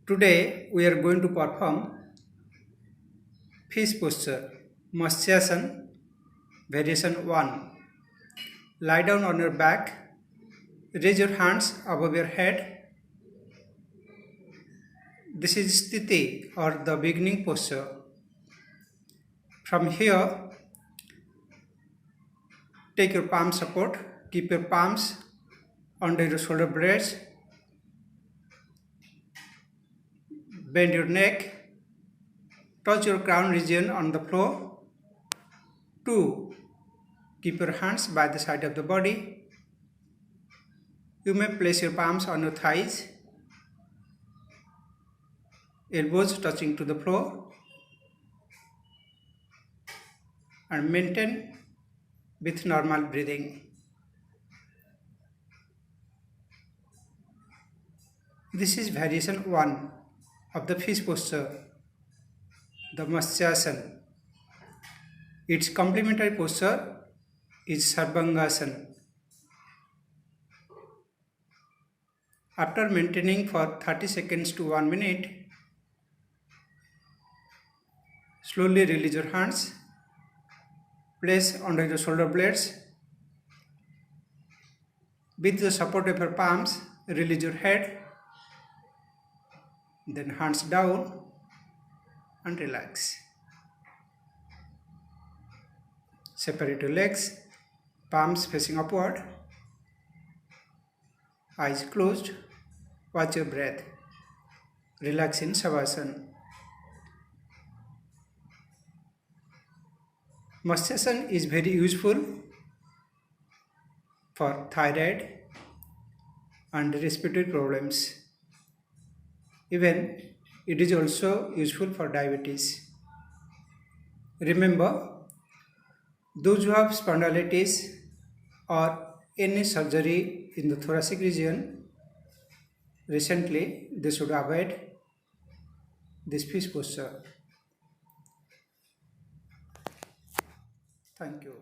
Today we are going to perform fish posture, Matsyasana, variation 1. Lie down on your back, raise your hands above your head. This is Sthiti or the beginning posture. From here, take your palm support, keep your palms under your shoulder blades, bend your neck, touch your crown region on the floor. 2. Keep your hands by the side of the body. You may place your palms on your thighs, elbows touching to the floor, and maintain with normal breathing. This is variation 1 of the fish posture, the Matsyasana. Its complementary posture is Sarvangasana. After maintaining for 30 seconds to 1 minute, slowly release your hands, place under your shoulder blades. With the support of your palms, release your head, then hands down and relax. Separate your legs, palms facing upward, eyes closed, watch your breath. Relax in Shavasana. Matsyasana is very useful for thyroid and respiratory problems. Even it is also useful for diabetes. Remember, those who have spondylitis or any surgery in the thoracic region recently, they should avoid this fish posture. Thank you.